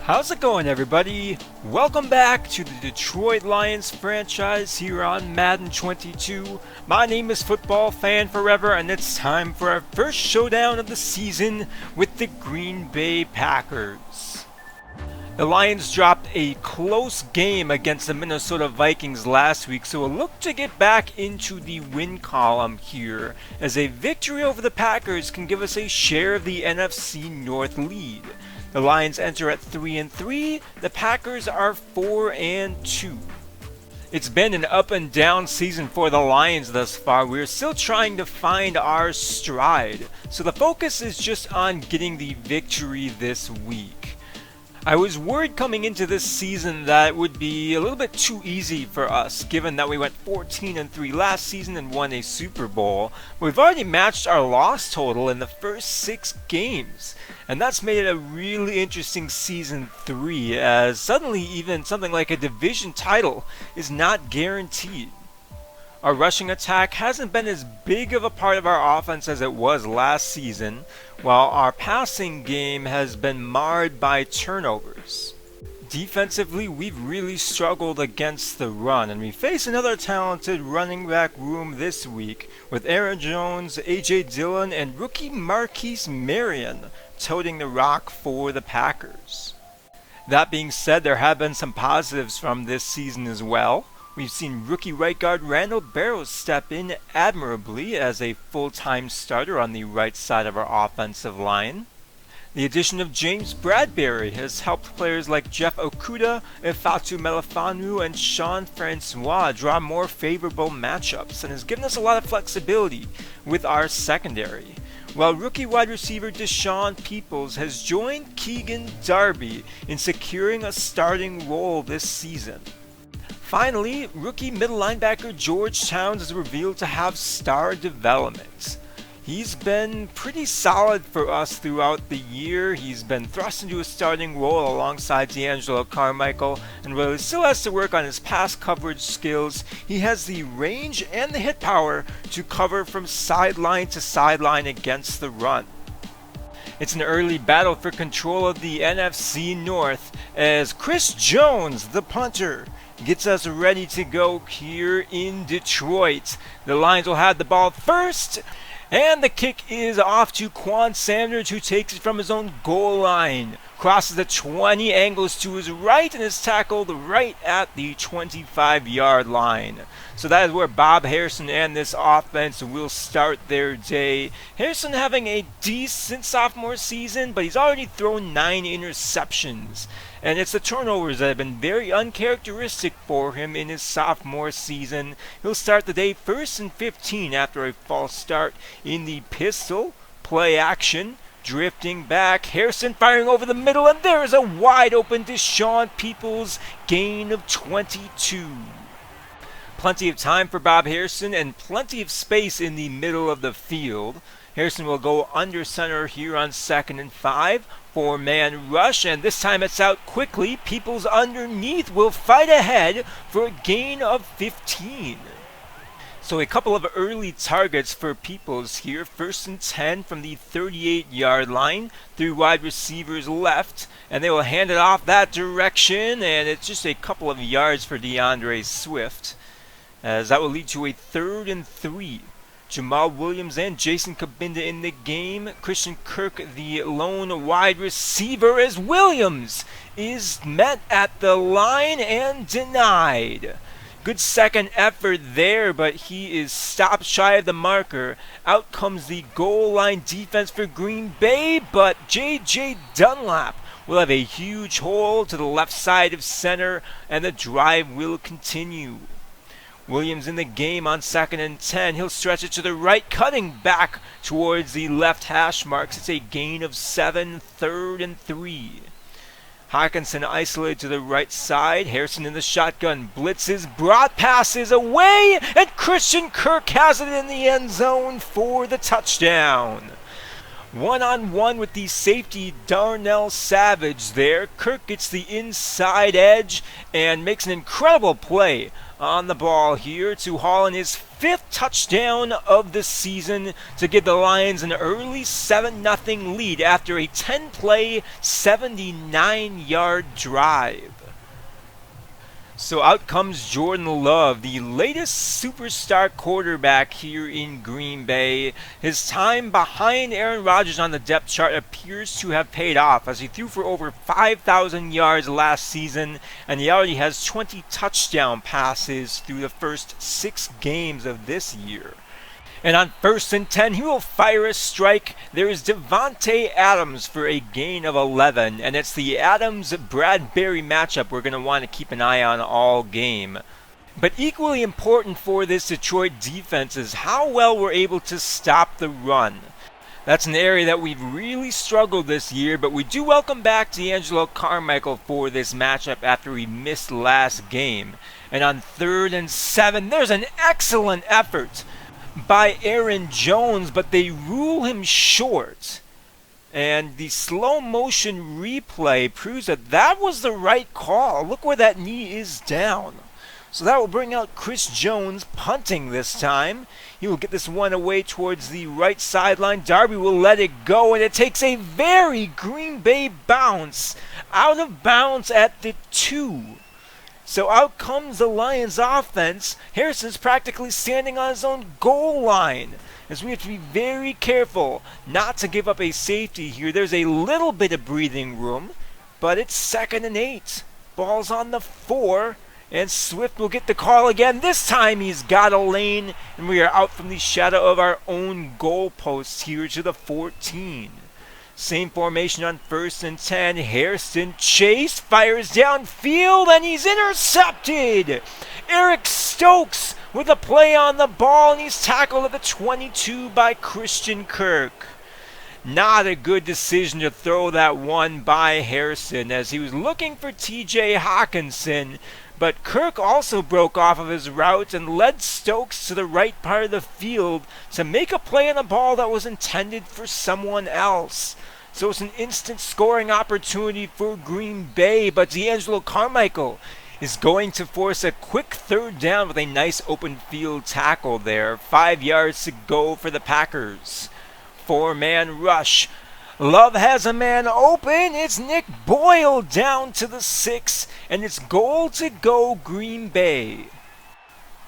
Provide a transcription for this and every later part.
How's it going, everybody? Welcome back to the Detroit Lions franchise here on Madden 22. My name is Football Fan Forever, and it's time for our first showdown of the season with the Green Bay Packers. The Lions dropped a close game against the Minnesota Vikings last week, so we'll look to get back into the win column here, as a victory over the Packers can give us a share of the NFC North lead. The Lions enter at 3-3, the Packers are 4-2. It's been an up and down season for the Lions thus far. We're still trying to find our stride, so the focus is just on getting the victory this week. I was worried coming into this season that it would be a little bit too easy for us, given that we went 14-3 last season and won a Super Bowl. We've already matched our loss total in the first 6 games, and that's made it a really interesting season 3, as suddenly even something like a division title is not guaranteed. Our rushing attack hasn't been as big of a part of our offense as it was last season, while our passing game has been marred by turnovers. Defensively, we've really struggled against the run, and we face another talented running back room this week with Aaron Jones, A.J. Dillon, and rookie Marquise Marion toting the rock for the Packers. That being said, there have been some positives from this season as well. We've seen rookie right guard Randall Barrows step in admirably as a full-time starter on the right side of our offensive line. The addition of James Bradbury has helped players like Jeff Okudah, Ifeatu Melifonwu, and Sean Francois draw more favorable matchups and has given us a lot of flexibility with our secondary. While rookie wide receiver Deshaun Peoples has joined Keegan Darby in securing a starting role this season. Finally, rookie middle linebacker George Towns is revealed to have star development. He's been pretty solid for us throughout the year. He's been thrust into a starting role alongside DeAngelo Carmichael, and while he still has to work on his pass coverage skills, he has the range and the hit power to cover from sideline to sideline against the run. It's an early battle for control of the NFC North as Chris Jones, the punter, gets us ready to go here in Detroit. The Lions will have the ball first, and the kick is off to Quan Sanders, who takes it from his own goal line. Crosses the 20, angles to his right, and is tackled right at the 25-yard line. So that is where Bob Harrison and this offense will start their day. Harrison having a decent sophomore season, but he's already thrown 9 interceptions. And it's the turnovers that have been very uncharacteristic for him in his sophomore season. He'll start the day 1st and 15 after a false start in the pistol. Play action. Drifting back, Harrison firing over the middle, and there is a wide open Deshaun Peoples, gain of 22. Plenty of time for Bob Harrison and plenty of space in the middle of the field. Harrison will go under center here on 2nd and 5. 4-man rush, and this time it's out quickly. Peoples underneath will fight ahead for a gain of 15. So a couple of early targets for Peoples here. 1st and 10 from the 38-yard line. 3 wide receivers left, and they will hand it off that direction, and it's just a couple of yards for DeAndre Swift, as that will lead to a 3rd and 3. Jamal Williams and Jason Kabinda in the game. Christian Kirk, the lone wide receiver, as Williams is met at the line and denied. Good second effort there, but he is stopped shy of the marker. Out comes the goal line defense for Green Bay, but J.J. Dunlap will have a huge hole to the left side of center, and the drive will continue. Williams in the game on 2nd and 10. He'll stretch it to the right, cutting back towards the left hash marks. It's a gain of 7, 3rd and 3. Hawkinson isolated to the right side. Harrison in the shotgun. Blitzes, broad passes away, and Christian Kirk has it in the end zone for the touchdown. One-on-one with the safety Darnell Savage there. Kirk gets the inside edge and makes an incredible play on the ball here to haul in his 5th touchdown of the season to give the Lions an early 7-0 lead after a 10-play, 79-yard drive. So out comes Jordan Love, the latest superstar quarterback here in Green Bay. His time behind Aaron Rodgers on the depth chart appears to have paid off as he threw for over 5,000 yards last season, and he already has 20 touchdown passes through the first 6 games of this year. And on 1st and 10, he will fire a strike. There is Devontae Adams for a gain of 11. And it's the Adams-Bradbury matchup we're going to want to keep an eye on all game. But equally important for this Detroit defense is how well we're able to stop the run. That's an area that we've really struggled this year, but we do welcome back DeAngelo Carmichael for this matchup after he missed last game. And on 3rd and 7, there's an excellent effort by Aaron Jones, but they rule him short. And the slow motion replay proves that that was the right call. Look where that knee is down. So that will bring out Chris Jones punting this time. He will get this one away towards the right sideline. Darby will let it go, and it takes a very Green Bay bounce out of bounds at the 2. So out comes the Lions offense. Harrison's practically standing on his own goal line, as we have to be very careful not to give up a safety here. There's a little bit of breathing room, but it's 2nd and 8. Ball's on the 4, and Swift will get the call again. This time he's got a lane, and we are out from the shadow of our own goalposts here to the 14. Same formation on 1st and 10. Harrison Chase fires downfield, and he's intercepted. Eric Stokes with a play on the ball, and he's tackled at the 22 by Christian Kirk. Not a good decision to throw that one by Harrison, as he was looking for TJ Hawkinson, but Kirk also broke off of his route and led Stokes to the right part of the field to make a play on a ball that was intended for someone else. So it's an instant scoring opportunity for Green Bay, but DeAngelo Carmichael is going to force a quick 3rd down with a nice open field tackle there. 5 yards to go for the Packers. 4-man rush. Love has a man open. It's Nick Boyle down to the 6, and it's goal to go Green Bay.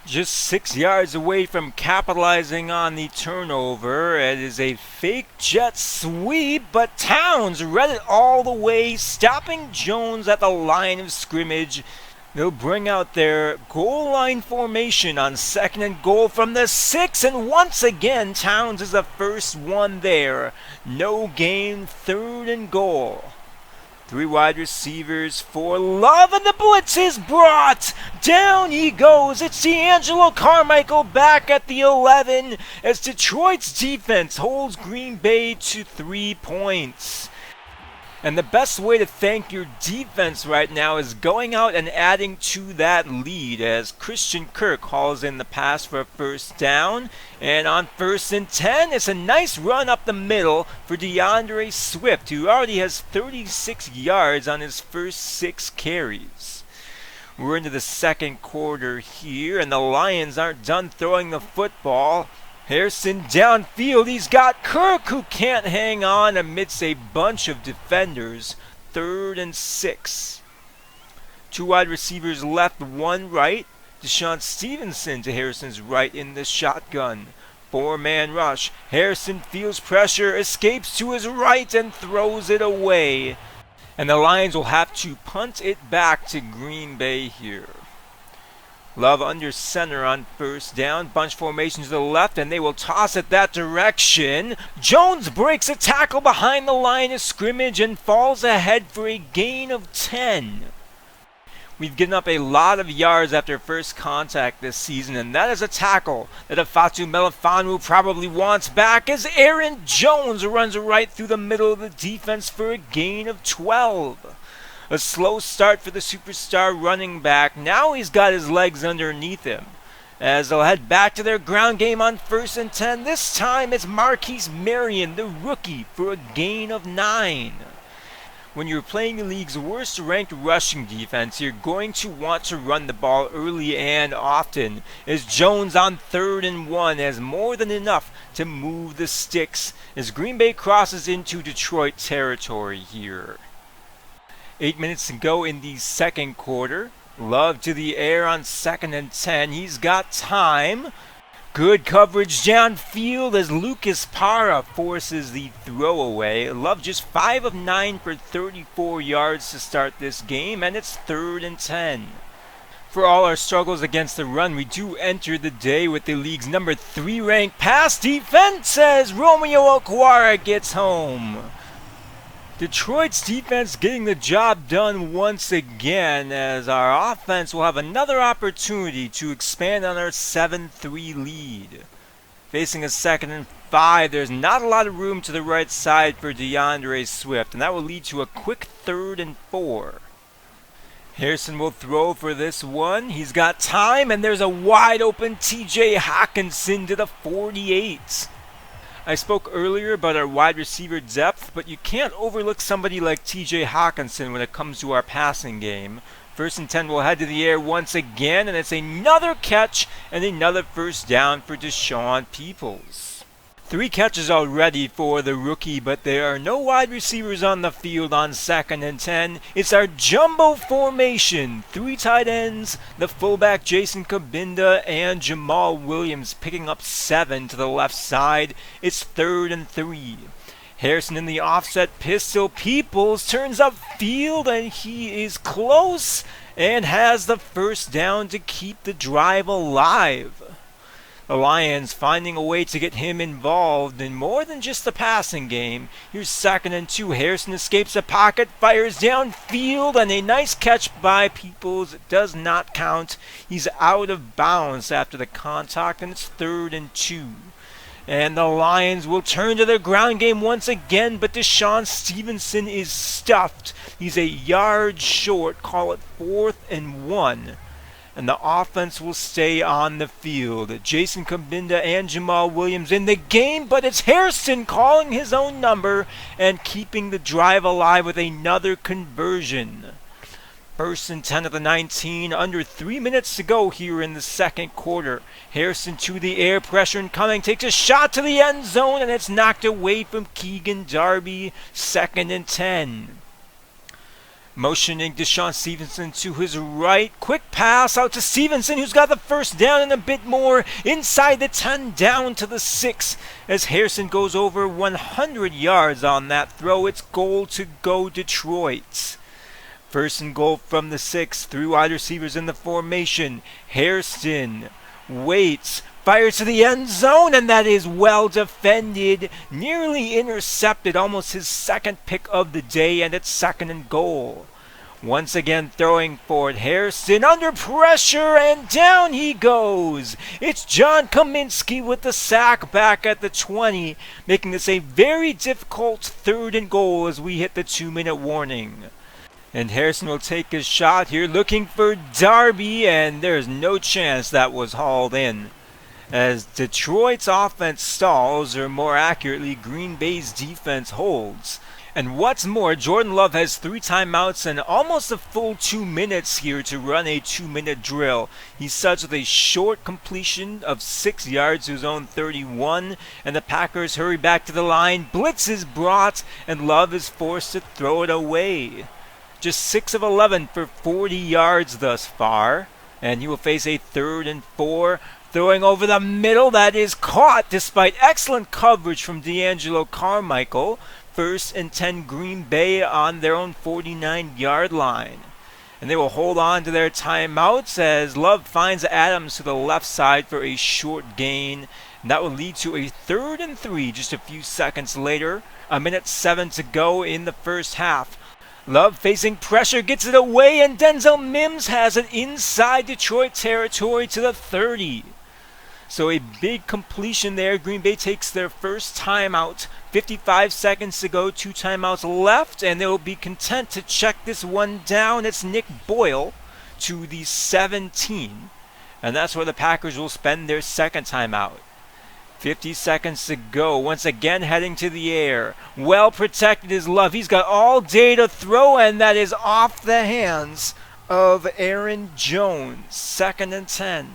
Just 6 yards away from capitalizing on the turnover. It is a fake jet sweep, but Towns read it all the way, stopping Jones at the line of scrimmage. They'll bring out their goal line formation on 2nd and goal from the 6, and once again Towns is the first one there. No gain, 3rd and goal. 3 wide receivers for Love, and the blitz is brought. Down he goes. It's DeAngelo Carmichael back at the 11 as Detroit's defense holds Green Bay to 3 points. And the best way to thank your defense right now is going out and adding to that lead, as Christian Kirk hauls in the pass for a 1st down. And on 1st and 10, it's a nice run up the middle for DeAndre Swift, who already has 36 yards on his first 6 carries. We're into the 2nd quarter here, and the Lions aren't done throwing the football. Harrison downfield. He's got Kirk, who can't hang on amidst a bunch of defenders. 3rd and 6. 2 wide receivers left, 1 right. Deshaun Stevenson to Harrison's right in the shotgun. 4-man rush. Harrison feels pressure, escapes to his right, and throws it away. And the Lions will have to punt it back to Green Bay here. Love under center on 1st down. Bunch formation to the left, and they will toss it that direction. Jones breaks a tackle behind the line of scrimmage and falls ahead for a gain of 10. We've given up a lot of yards after first contact this season, and that is a tackle that Afatu Melifonwu probably wants back, as Aaron Jones runs right through the middle of the defense for a gain of 12. A slow start for the superstar running back. Now he's got his legs underneath him. as they'll head back to their ground game on 1st and 10. This time it's Marquise Marion, the rookie, for a gain of 9. When you're playing the league's worst ranked rushing defense, you're going to want to run the ball early and often, as Jones on 3rd and 1 has more than enough to move the sticks as Green Bay crosses into Detroit territory here. 8 minutes to go in the second quarter. Love to the air on 2nd and 10. He's got time. Good coverage downfield as Lucas Parra forces the throwaway. Love just 5 of 9 for 34 yards to start this game, and it's 3rd and 10. For all our struggles against the run, we do enter the day with the league's number 3 ranked pass defense as Romeo Okwara gets home. Detroit's defense getting the job done once again, as our offense will have another opportunity to expand on our 7-3 lead. Facing a 2nd and 5, there's not a lot of room to the right side for DeAndre Swift, and that will lead to a quick 3rd and 4. Harrison will throw for this one. He's got time, and there's a wide open TJ Hawkinson to the 48. I spoke earlier about our wide receiver depth, but you can't overlook somebody like TJ Hawkinson when it comes to our passing game. 1st and 10 will head to the air once again, and it's another catch and another first down for Deshaun Peoples. 3 catches already for the rookie, but there are no wide receivers on the field on 2nd and 10. It's our jumbo formation. 3 tight ends, the fullback Jason Kabinda and Jamal Williams picking up 7 to the left side. It's 3rd and 3. Harrison in the offset pistol. Peoples turns upfield, and he is close and has the first down to keep the drive alive. The Lions finding a way to get him involved in more than just the passing game. Here's 2nd and 2. Harrison escapes the pocket, fires downfield, and a nice catch by Peoples. It does not count. He's out of bounds after the contact, and it's 3rd and 2. And the Lions will turn to their ground game once again, but Deshaun Stevenson is stuffed. He's a yard short, call it 4th and 1. And the offense will stay on the field. Jason Kabinda and Jamal Williams in the game, but it's Harrison calling his own number and keeping the drive alive with another conversion. 1st and 10 at the 19, under 3 minutes to go here in the second quarter. Harrison to the air, pressure incoming, takes a shot to the end zone, and it's knocked away from Keegan Darby. 2nd and 10. Motioning Deshaun Stevenson to his right. Quick pass out to Stevenson, who's got the first down and a bit more. Inside the 10, down to the 6. As Harrison goes over 100 yards on that throw, it's goal to go Detroit. 1st and goal from the 6. 3 wide receivers in the formation. Harrison waits. Fires to the end zone, and that is well defended. Nearly intercepted, almost his 2nd pick of the day, and it's 2nd and goal. Once again throwing for it. Harrison under pressure, and down he goes. It's John Kaminsky with the sack back at the 20, making this a very difficult 3rd and goal as we hit the 2-minute warning. And Harrison will take his shot here, looking for Darby, and there's no chance that was hauled in. As Detroit's offense stalls, or more accurately, Green Bay's defense holds. And what's more, Jordan Love has 3 timeouts and almost a full 2 minutes here to run a 2-minute drill. He starts with a short completion of 6 yards to his own 31, and the Packers hurry back to the line. Blitz is brought, and Love is forced to throw it away. Just 6 of 11 for 40 yards thus far, and he will face a 3rd and 4. Throwing over the middle, that is caught despite excellent coverage from DeAngelo Carmichael. 1st and 10 Green Bay on their own 49-yard line. And they will hold on to their timeouts as Love finds Adams to the left side for a short gain. And that will lead to a 3rd and 3 just a few seconds later. 1:07 to go in the first half. Love facing pressure, gets it away, and Denzel Mims has it inside Detroit territory to the 30. So a big completion there. Green Bay takes their first timeout. 55 seconds to go, 2 timeouts left, and they will be content to check this one down. It's Nick Boyle to the 17. and that's where the Packers will spend their second timeout. 50 seconds to go. Once again heading to the air. Well protected is Love. He's got all day to throw, and that is off the hands of Aaron Jones. 2nd and 10.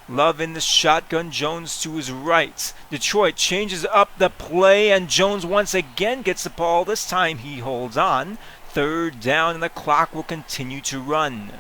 Love in the shotgun. Jones to his right. Detroit changes up the play, and Jones once again gets the ball. This time he holds on. 3rd down, and the clock will continue to run.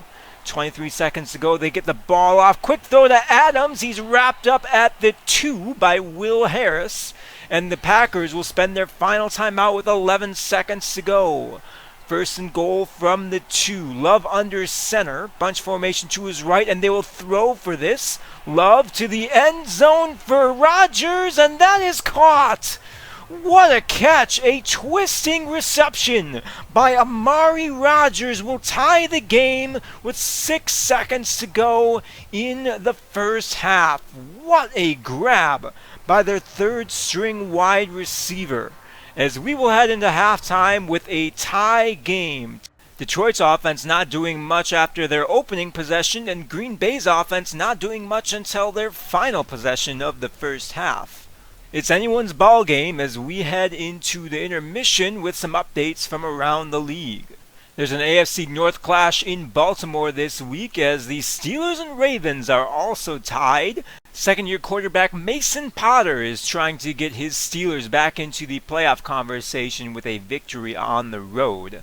23 seconds to go. They get the ball off. Quick throw to Adams. He's wrapped up at the 2 by Will Harris. And the Packers will spend their final timeout with 11 seconds to go. 1st and goal from the 2. Love under center. Bunch formation to his right, and they will throw for this. Love to the end zone for Rodgers, and that is caught. What a catch! A twisting reception by Amari Rodgers will tie the game with 6 seconds to go in the first half. What a grab by their 3rd string wide receiver, as we will head into halftime with a tie game. Detroit's offense not doing much after their opening possession, and Green Bay's offense not doing much until their final possession of the first half. It's anyone's ball game as we head into the intermission with some updates from around the league. There's an AFC North clash in Baltimore this week as the Steelers and Ravens are also tied. Second-year quarterback Mason Potter is trying to get his Steelers back into the playoff conversation with a victory on the road,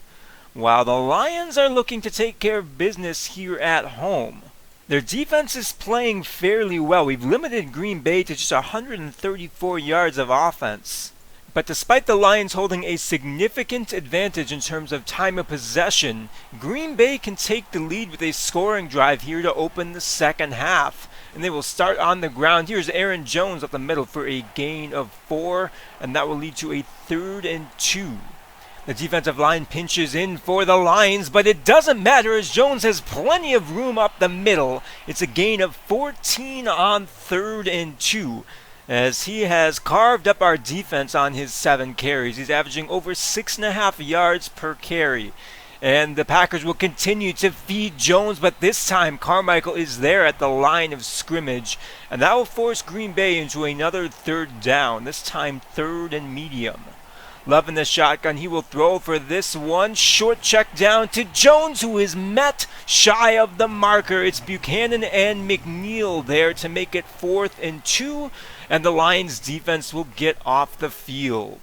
while the Lions are looking to take care of business here at home. Their defense is playing fairly well. We've limited Green Bay to just 134 yards of offense. But despite the Lions holding a significant advantage in terms of time of possession, Green Bay can take the lead with a scoring drive here to open the second half. And they will start on the ground. Here's Aaron Jones up the middle for a gain of 4, and that will lead to a 3rd and 2. The defensive line pinches in for the Lions, but it doesn't matter as Jones has plenty of room up the middle. It's a gain of 14 on 3rd and 2, as he has carved up our defense on his 7 carries. He's averaging over 6.5 yards per carry. And the Packers will continue to feed Jones, but this time Carmichael is there at the line of scrimmage, and that will force Green Bay into another 3rd down, this time 3rd and medium. Love in the shotgun. He will throw for this one. Short check down to Jones, who is met shy of the marker. It's Buchanan and McNeil there to make it 4th and 2, and the Lions defense will get off the field.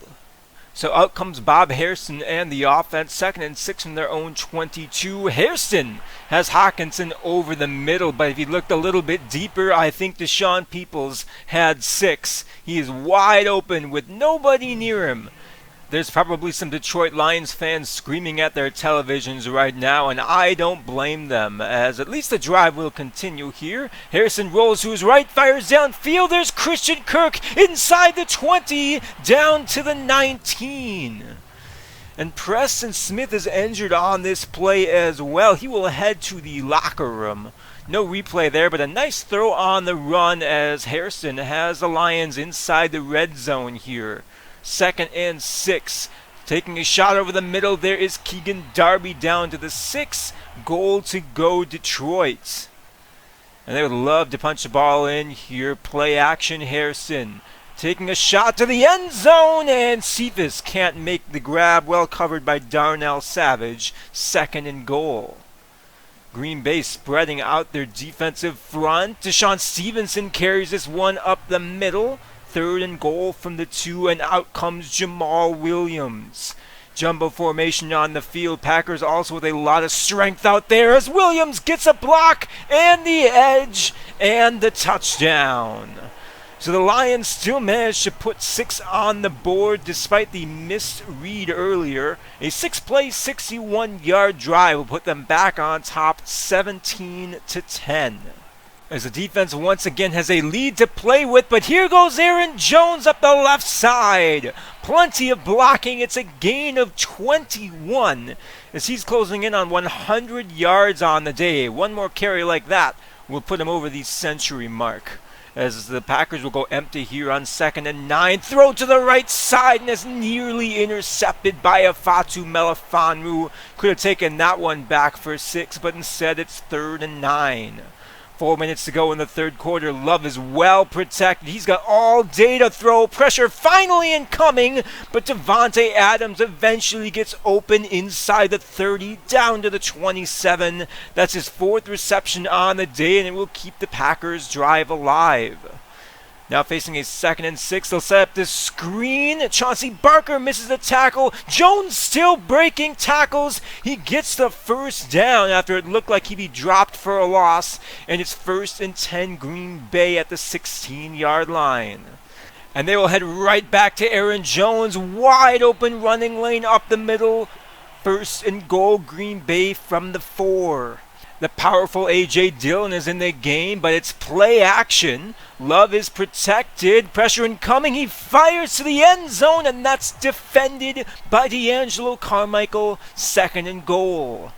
So out comes Bob Hairston and the offense. 2nd and 6 from their own 22. Hairston has Hawkinson over the middle, but if he looked a little bit deeper, I think Deshaun Peoples had 6. He is wide open with nobody near him. There's probably some Detroit Lions fans screaming at their televisions right now, and I don't blame them, as at least the drive will continue here. Harrison rolls to his right, fires downfield. There's Christian Kirk inside the 20, down to the 19. And Preston Smith is injured on this play as well. He will head to the locker room. No replay there, but a nice throw on the run as Hairston has the Lions inside the red zone here. 2nd and 6. Taking a shot over the middle, there is Keegan Darby down to the 6. Goal to go Detroit. And they would love to punch the ball in here. Play action Hairston. Taking a shot to the end zone, and Cephas can't make the grab. Well covered by Darnell Savage. 2nd and goal. Green Bay spreading out their defensive front. Deshaun Stevenson carries this one up the middle. 3rd and goal from the 2, and out comes Jamal Williams. Jumbo formation on the field. Packers also with a lot of strength out there as Williams gets a block and the edge and the touchdown. So the Lions still managed to put 6 on the board despite the missed read earlier. A 6-play, 61-yard drive will put them back on top 17-10. As the defense once again has a lead to play with, but here goes Aaron Jones up the left side. Plenty of blocking. It's a gain of 21 as he's closing in on 100 yards on the day. One more carry like that will put him over the century mark. As the Packers will go empty here on 2nd and 9. Throw to the right side, and is nearly intercepted by Afatu Melifonwu. Could have taken that one back for 6, but instead it's 3rd and 9. 4 minutes to go in the third quarter. Love is well protected. He's got all day to throw. Pressure finally incoming, but Davante Adams eventually gets open inside the 30, down to the 27. That's his 4th reception on the day, and it will keep the Packers' drive alive. Now facing a 2nd and 6, they'll set up this screen. Chauncey Barker misses the tackle. Jones still breaking tackles. He gets the first down after it looked like he'd be dropped for a loss. And it's 1st and 10 Green Bay at the 16-yard line. And they will head right back to Aaron Jones. Wide open running lane up the middle. 1st and goal Green Bay from the 4. The powerful A.J. Dillon is in the game, but it's play action. Love is protected. Pressure incoming. He fires to the end zone, and that's defended by DeAngelo Carmichael. 2nd and goal.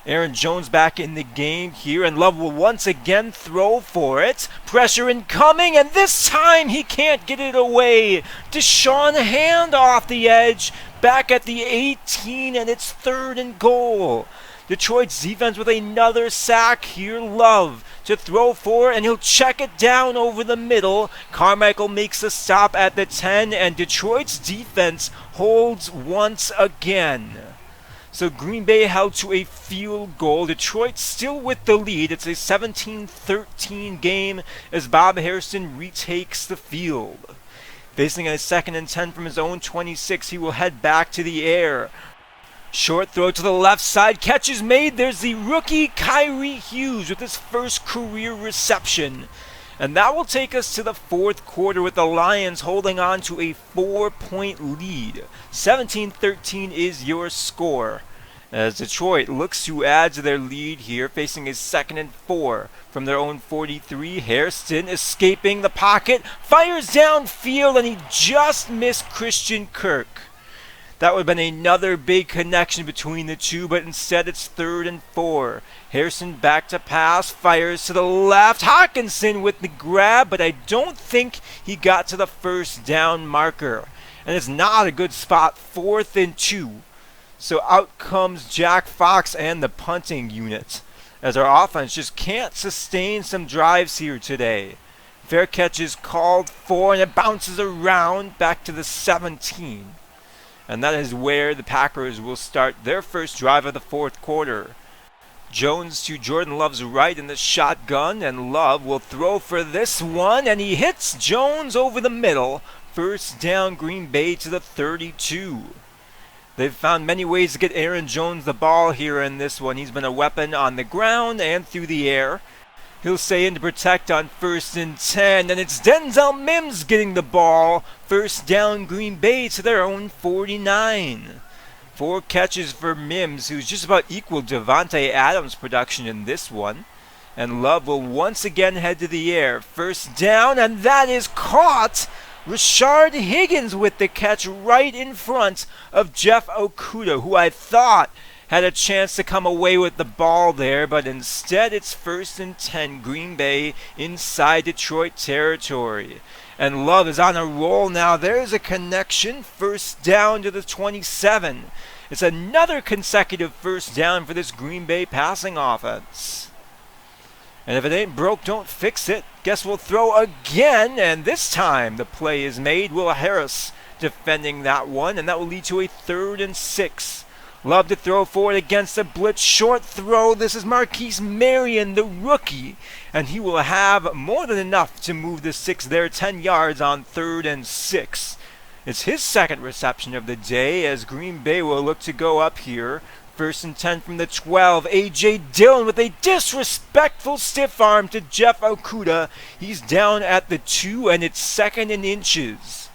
Aaron Jones back in the game here, and Love will once again throw for it. Pressure incoming, and this time he can't get it away. Deshaun Hand off the edge, back at the 18, and it's 3rd and goal. Detroit's defense with another sack here. Love to throw for, and he'll check it down over the middle. Carmichael makes the stop at the 10, and Detroit's defense holds once again. So Green Bay held to a field goal. Detroit still with the lead. It's a 17-13 game as Bob Harrison retakes the field. Facing a 2nd and 10 from his own 26, he will head back to the air. Short throw to the left side. Catch is made. There's the rookie Kyrie Hughes with his first career reception. And that will take us to the 4th quarter with the Lions holding on to a 4-point lead. 17-13 is your score, as Detroit looks to add to their lead here, facing a 2nd and 4 from their own 43. Hairston escaping the pocket, fires downfield, and he just missed Christian Kirk. That would have been another big connection between the two, but instead it's 3rd and 4. Harrison back to pass, fires to the left. Hawkinson with the grab, but I don't think he got to the first down marker. And it's not a good spot, 4th and 2. So out comes Jack Fox and the punting unit, as our offense just can't sustain some drives here today. Fair catch is called for, and it bounces around back to the 17. And that is where the Packers will start their first drive of the 4th quarter. Jones to Jordan Love's right in the shotgun, and Love will throw for this one, and he hits Jones over the middle. 1st down Green Bay to the 32. They've found many ways to get Aaron Jones the ball here in this one. He's been a weapon on the ground and through the air. He'll stay in to protect on 1st and 10, and it's Denzel Mims getting the ball. 1st down Green Bay to their own 49. 4 catches for Mims, who's just about equal to Davante Adams' production in this one. And Love will once again head to the air. 1st down, and that is caught. Rashard Higgins with the catch right in front of Jeff Okudah, who I thought had a chance to come away with the ball there, but instead it's 1st and 10 Green Bay inside Detroit territory. And Love is on a roll now. There's a connection. 1st down to the 27. It's another consecutive 1st down for this Green Bay passing offense. And if it ain't broke, don't fix it. Guess we'll throw again, and this time the play is made. Will Harris defending that one, and that will lead to a 3rd and 6. Love to throw forward against a blitz. Short throw. This is Marquise Marion, the rookie. And he will have more than enough to move the 6 there. 10 yards on 3rd and 6. It's his 2nd reception of the day, as Green Bay will look to go up here. 1st and 10 from the 12. A.J. Dillon with a disrespectful stiff arm to Jeff Okudah. He's down at the 2, and it's 2nd and inches.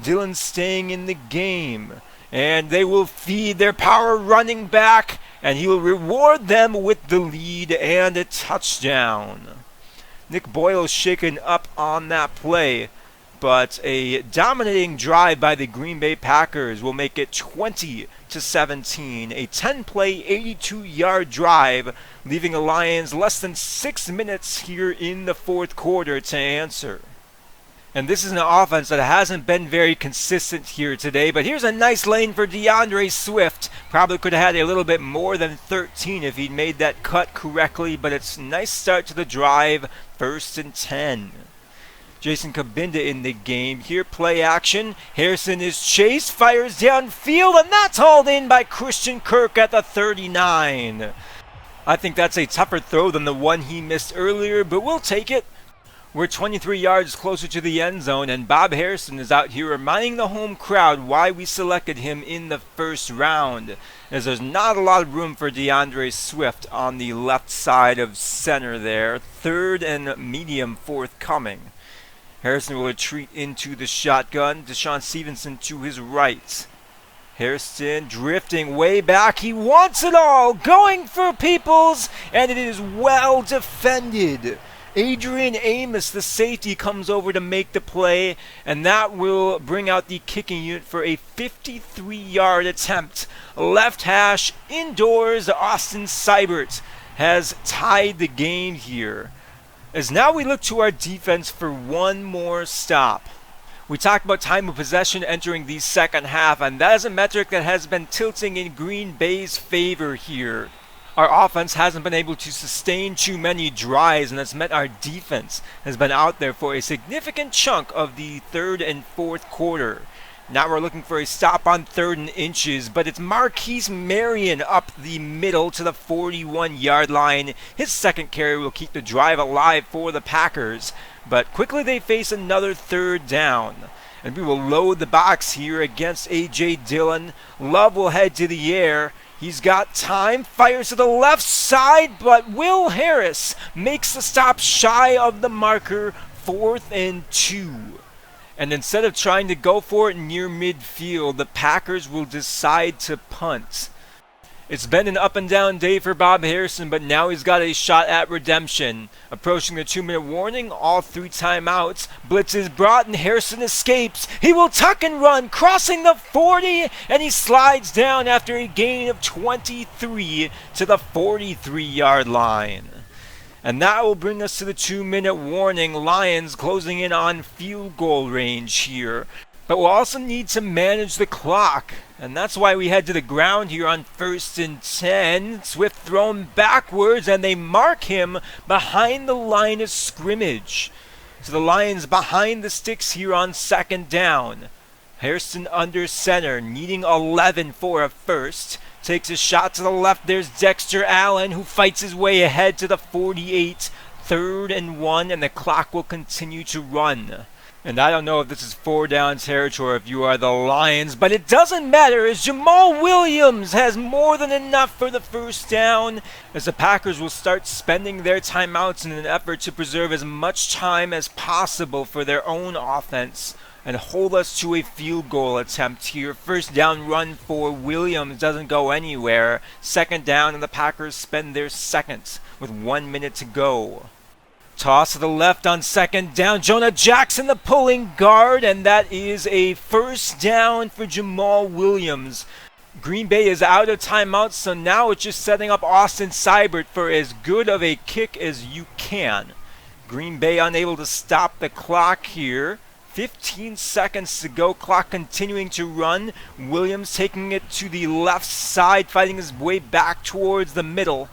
Dillon staying in the game. And they will feed their power running back, and he will reward them with the lead and a touchdown. Nick Boyle shaken up on that play, but a dominating drive by the Green Bay Packers will make it 20-17. A 10-play, 82-yard drive, leaving the Lions less than 6 minutes here in the 4th quarter to answer. And this is an offense that hasn't been very consistent here today. But here's a nice lane for DeAndre Swift. Probably could have had a little bit more than 13 if he'd made that cut correctly. But it's a nice start to the drive. 1st and 10. Jason Kabinda in the game. Here, play action. Harrison is chased, fires downfield, and that's hauled in by Christian Kirk at the 39. I think that's a tougher throw than the one he missed earlier, but we'll take it. We're 23 yards closer to the end zone, and Bob Harrison is out here reminding the home crowd why we selected him in the first round, as there's not a lot of room for DeAndre Swift on the left side of center there. 3rd and medium forthcoming. Harrison will retreat into the shotgun. Deshaun Stevenson to his right. Harrison drifting way back. He wants it all. Going for Peoples, and it is well defended. Adrian Amos, the safety, comes over to make the play, and that will bring out the kicking unit for a 53-yard attempt. Left hash, indoors, Austin Seibert has tied the game here. As now we look to our defense for one more stop. We talked about time of possession entering the second half, and that is a metric that has been tilting in Green Bay's favor here. Our offense hasn't been able to sustain too many drives, and that's meant our defense has been out there for a significant chunk of the 3rd and 4th quarter. Now we're looking for a stop on 3rd and inches, but it's Marquise Marion up the middle to the 41-yard line. His second carry will keep the drive alive for the Packers, but quickly they face another 3rd down. And we will load the box here against A.J. Dillon. Love will head to the air. He's got time, fires to the left side, but Will Harris makes the stop shy of the marker. 4th and 2. And instead of trying to go for it near midfield, the Packers will decide to punt. It's been an up and down day for Bob Harrison, but now he's got a shot at redemption. Approaching the 2-minute warning, all 3 timeouts. Blitz is brought and Harrison escapes. He will tuck and run, crossing the 40, and he slides down after a gain of 23 to the 43-yard line. And that will bring us to the 2-minute warning. Lions closing in on field goal range here. But we'll also need to manage the clock. And that's why we head to the ground here on 1st and 10. Swift thrown backwards, and they mark him behind the line of scrimmage. So the Lions behind the sticks here on 2nd down. Harrison under center, needing 11 for a first. Takes a shot to the left. There's Dexter Allen, who fights his way ahead to the 48. 3rd and 1, and the clock will continue to run. And I don't know if this is 4 down territory if you are the Lions, but it doesn't matter as Jamal Williams has more than enough for the 1st down, as the Packers will start spending their timeouts in an effort to preserve as much time as possible for their own offense and hold us to a field goal attempt here. 1st down run for Williams doesn't go anywhere. 2nd down, and the Packers spend their 2nd with 1 minute to go. Toss to the left on 2nd down. Jonah Jackson, the pulling guard, and that is a 1st down for Jamal Williams. Green Bay is out of timeouts, so now it's just setting up Austin Seibert for as good of a kick as you can. Green Bay unable to stop the clock here. 15 seconds to go, clock continuing to run. Williams taking it to the left side, fighting his way back towards the middle.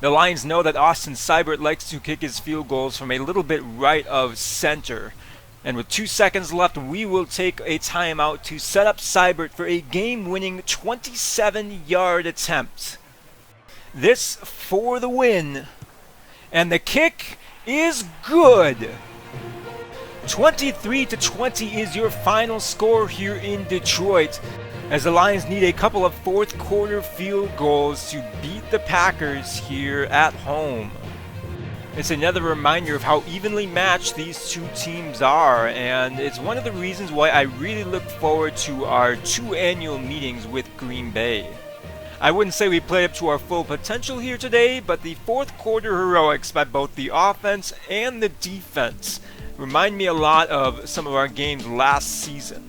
The Lions know that Austin Seibert likes to kick his field goals from a little bit right of center. And with 2 seconds left, we will take a timeout to set up Seibert for a game-winning 27-yard attempt. This for the win. And the kick is good. 23-20 is your final score here in Detroit, as the Lions need a couple of 4th quarter field goals to beat the Packers here at home. It's another reminder of how evenly matched these two teams are, and it's one of the reasons why I really look forward to our 2 annual meetings with Green Bay. I wouldn't say we played up to our full potential here today, but the 4th quarter heroics by both the offense and the defense remind me a lot of some of our games last season.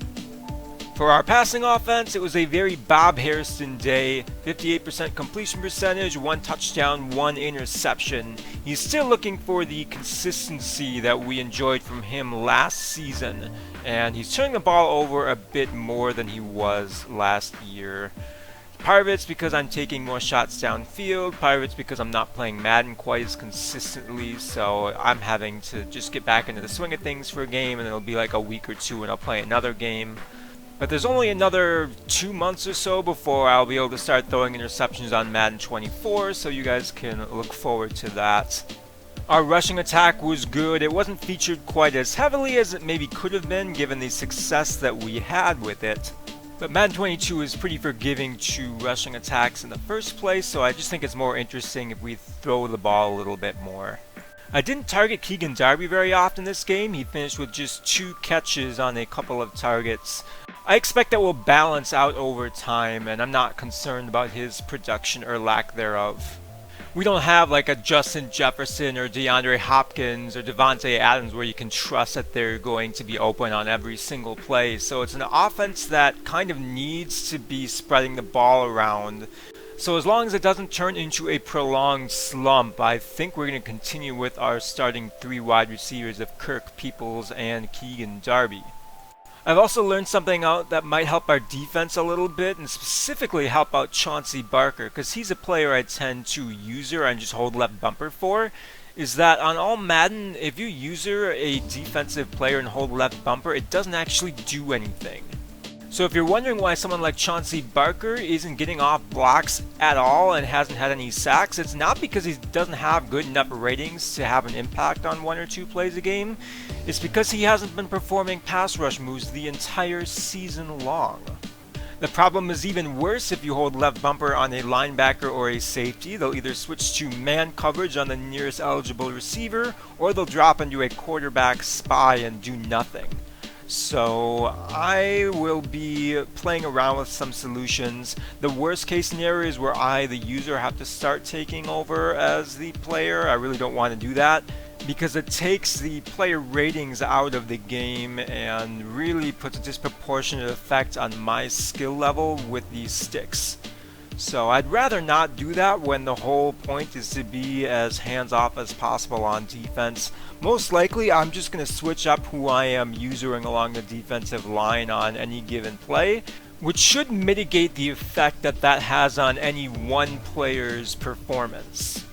For our passing offense, it was a very Bob Harrison day. 58% completion percentage, 1 touchdown, 1 interception. He's still looking for the consistency that we enjoyed from him last season, and he's turning the ball over a bit more than he was last year. Part of it's because I'm taking more shots downfield, part of it's because I'm not playing Madden quite as consistently, so I'm having to just get back into the swing of things for a game, and it'll be like a week or two and I'll play another game. But there's only another 2 months or so before I'll be able to start throwing interceptions on Madden 24, so you guys can look forward to that. Our rushing attack was good. It wasn't featured quite as heavily as it maybe could have been given the success that we had with it. But Madden 22 is pretty forgiving to rushing attacks in the first place, so I just think it's more interesting if we throw the ball a little bit more. I didn't target Keegan Darby very often this game. He finished with just 2 catches on a couple of targets. I expect that will balance out over time, and I'm not concerned about his production or lack thereof. We don't have like a Justin Jefferson or DeAndre Hopkins or Devontae Adams where you can trust that they're going to be open on every single play. So it's an offense that kind of needs to be spreading the ball around. So as long as it doesn't turn into a prolonged slump, I think we're going to continue with our starting 3 wide receivers of Kirk, Peoples, and Keegan Darby. I've also learned something out that might help our defense a little bit, and specifically help out Chauncey Barker, because he's a player I tend to user and just hold left bumper for, is that on all Madden, if you user a defensive player and hold left bumper, it doesn't actually do anything. So if you're wondering why someone like Chauncey Barker isn't getting off blocks at all and hasn't had any sacks, it's not because he doesn't have good enough ratings to have an impact on 1 or 2 plays a game. It's because he hasn't been performing pass rush moves the entire season long. The problem is even worse if you hold left bumper on a linebacker or a safety. They'll either switch to man coverage on the nearest eligible receiver, or they'll drop into a quarterback spy and do nothing. So I will be playing around with some solutions. The worst case scenario is where I, the user, have to start taking over as the player. I really don't want to do that because it takes the player ratings out of the game and really puts a disproportionate effect on my skill level with these sticks. So I'd rather not do that when the whole point is to be as hands-off as possible on defense. Most likely I'm just going to switch up who I am usering along the defensive line on any given play, which should mitigate the effect that that has on any one player's performance.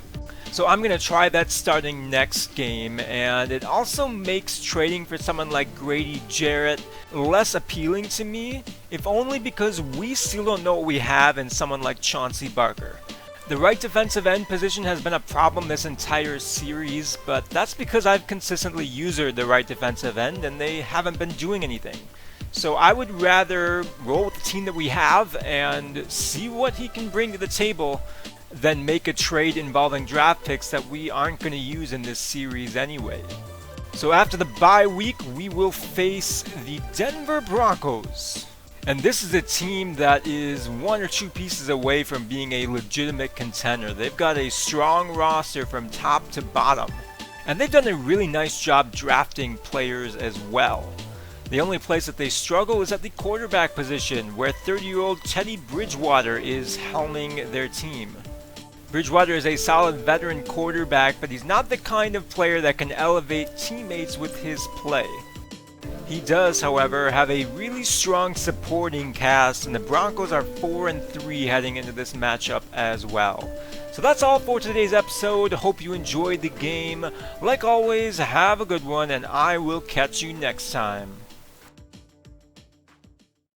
So I'm going to try that starting next game, and it also makes trading for someone like Grady Jarrett less appealing to me, if only because we still don't know what we have in someone like Chauncey Barker. The right defensive end position has been a problem this entire series, but that's because I've consistently used the right defensive end and they haven't been doing anything. So I would rather roll with the team that we have and see what he can bring to the table than make a trade involving draft picks that we aren't going to use in this series anyway. So after the bye week, we will face the Denver Broncos. And this is a team that is 1 or 2 pieces away from being a legitimate contender. They've got a strong roster from top to bottom. And they've done a really nice job drafting players as well. The only place that they struggle is at the quarterback position, where 30-year-old Teddy Bridgewater is helming their team. Bridgewater is a solid veteran quarterback, but he's not the kind of player that can elevate teammates with his play. He does, however, have a really strong supporting cast, and the Broncos are 4-3 heading into this matchup as well. So that's all for today's episode. Hope you enjoyed the game. Like always, have a good one, and I will catch you next time.